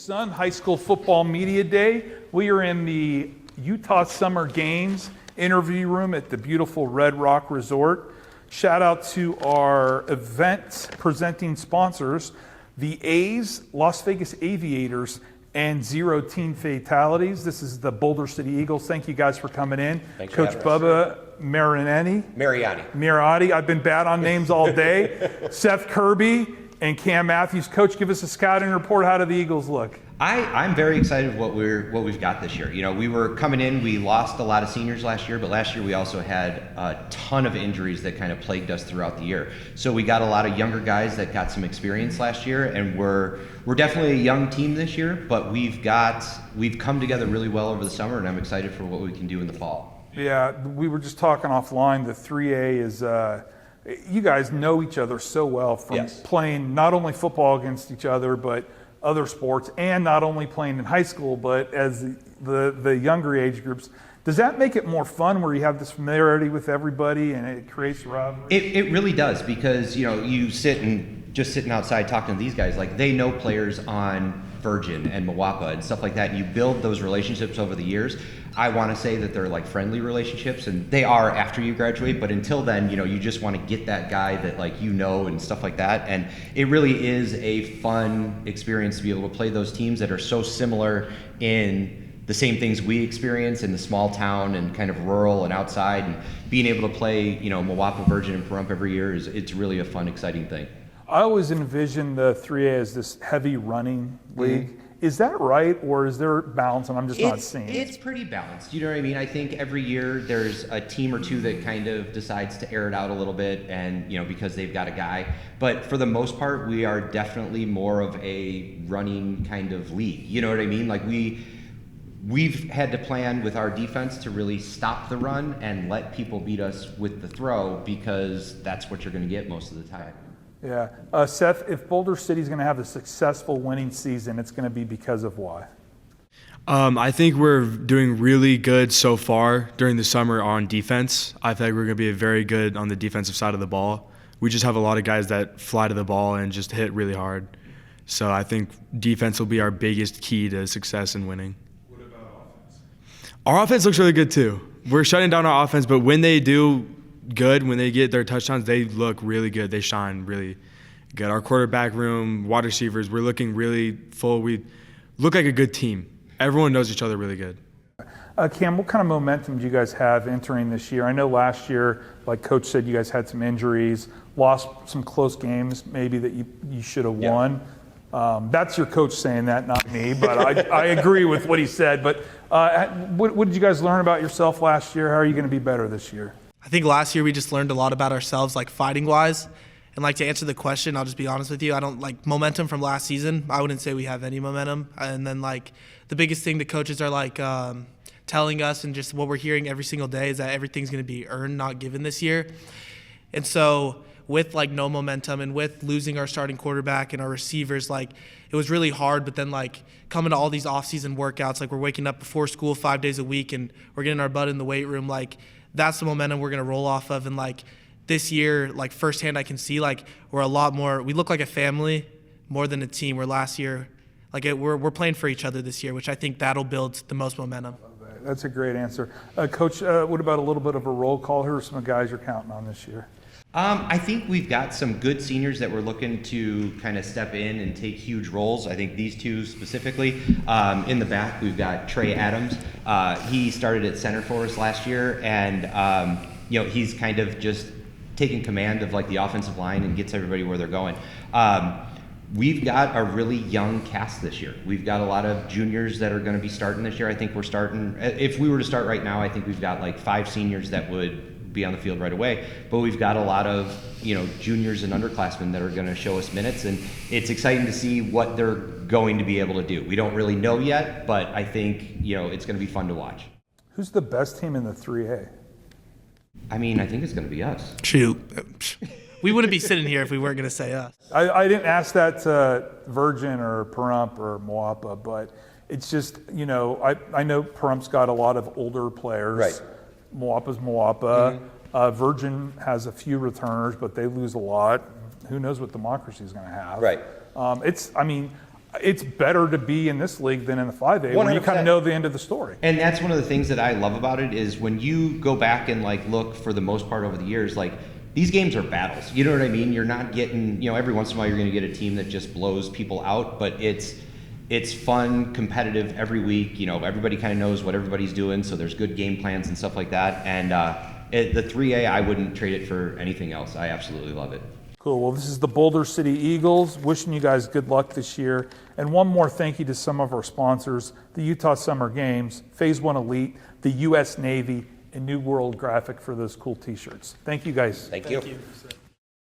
Sun High School Football Media Day. We are in the Utah Summer Games interview room at the beautiful Red Rock Resort. Shout out to our event presenting sponsors, the A's, Las Vegas Aviators, and Zero Teen Fatalities. This is the Boulder City Eagles. Thank you guys for coming in. Thanks Coach for having Bubba Mariani. I've been bad on names all day. Seth Kirby and Cam Matthews. Coach, give us a scouting report. How do the Eagles look? I'm very excited what we've got this year. You know, we were coming in, we lost a lot of seniors last year, but last year we also had a ton of injuries that kind of plagued us throughout the year. So we got a lot of younger guys that got some experience last year, and we're definitely a young team this year, but we've come together really well over the summer, and I'm excited for what we can do in the fall. Yeah, we were just talking offline. The 3A is you guys know each other so well from playing not only football against each other, but other sports, and not only playing in high school, but as the younger age groups. Does that make it more fun where you have this familiarity with everybody and it creates rivalry? It really does, because, you know, you sitting outside talking to these guys, like, they know players on Virgin and Moapa and stuff like that, and you build those relationships over the years. I want to say that they're like friendly relationships, and they are after you graduate, but until then, you know, you just want to get that guy that, like, you know, and stuff like that. And it really is a fun experience to be able to play those teams that are so similar in the same things we experience in the small town and kind of rural and outside, and being able to play, you know, Moapa, Virgin, and Pahrump every year it's really a fun, exciting thing. I always envision the 3A as this heavy running league. Mm-hmm. Is that right, or is there balance and I'm just not seeing it? It's pretty balanced. You know what I mean? I think every year there's a team or two that kind of decides to air it out a little bit, and, you know, because they've got a guy. But for the most part, we are definitely more of a running kind of league. You know what I mean? Like, we've had to plan with our defense to really stop the run and let people beat us with the throw, because that's what you're going to get most of the time. Yeah. Seth, if Boulder City's going to have a successful winning season, it's going to be because of why? I think we're doing really good so far during the summer on defense. I think we're going to be very good on the defensive side of the ball. We just have a lot of guys that fly to the ball and just hit really hard. So I think defense will be our biggest key to success in winning. What about offense? Our offense looks really good too. We're shutting down our offense, but when they do good, when they get their touchdowns, they look really good. They shine really good. Our quarterback room, wide receivers, we're looking really full. We look like a good team. Everyone knows each other really good. Cam, what kind of momentum do you guys have entering this year? I know last year, like Coach said, you guys had some injuries, lost some close games maybe that you should have won. That's your coach saying that, not me, but I agree with what he said. But what did you guys learn about yourself last year? How are you going to be better this year? I think last year we just learned a lot about ourselves, like fighting-wise. And like, to answer the question, I'll just be honest with you, I don't like momentum from last season. I wouldn't say we have any momentum. And then, like, the biggest thing the coaches are like telling us, and just what we're hearing every single day, is that everything's going to be earned, not given this year. And so with, like, no momentum and with losing our starting quarterback and our receivers, like, it was really hard. But then, like, coming to all these off-season workouts, like, we're waking up before school 5 days a week and we're getting our butt in the weight room, like, that's the momentum we're going to roll off of. And, like, this year, like, firsthand, I can see, like, we're a lot more, we look like a family more than a team, where last year, like, we're playing for each other this year, which I think that'll build the most momentum. That's a great answer. Coach, what about a little bit of a roll call? Who are some guys you're counting on this year? I think we've got some good seniors that we're looking to kind of step in and take huge roles. I think these two specifically. In the back, we've got Trey Adams. He started at center for us last year, and you know, he's kind of just taking command of, like, the offensive line and gets everybody where they're going. We've got a really young cast this year. We've got a lot of juniors that are going to be starting this year. I think we're starting, if we were to start right now, I think we've got like 5 seniors that would be on the field right away. But we've got a lot of, you know, juniors and underclassmen that are going to show us minutes, and it's exciting to see what they're going to be able to do. We don't really know yet, but I think, you know, it's going to be fun to watch. Who's the best team in the 3A? I mean, I think it's going to be us. Shoot. We wouldn't be sitting here if we weren't going to say us. I didn't ask that to Virgin or Pahrump or Moapa, but it's just, you know, I know Parump's got a lot of older players. Right. Moapa's Moapa. Mm-hmm. Virgin has a few returners, but they lose a lot. Who knows what Democracy is going to have? Right. it's better to be in this league than in the 5A, where you kind of 100%. know the end of the story. And that's one of the things that I love about it is when you go back and like look for the most part over the years, like these games are battles. You know what I mean? You're not getting, every once in a while you're going to get a team that just blows people out, but it's fun, competitive every week. Everybody kind of knows what everybody's doing, so there's good game plans and stuff like that. And the 3A, I wouldn't trade it for anything else. I absolutely love it. Cool. Well, this is the Boulder City Eagles. Wishing you guys good luck this year. And one more thank you to some of our sponsors, the Utah Summer Games, Phase 1 Elite, the U.S. Navy, and New World Graphic for those cool t-shirts. Thank you guys. Thank you. Thank you.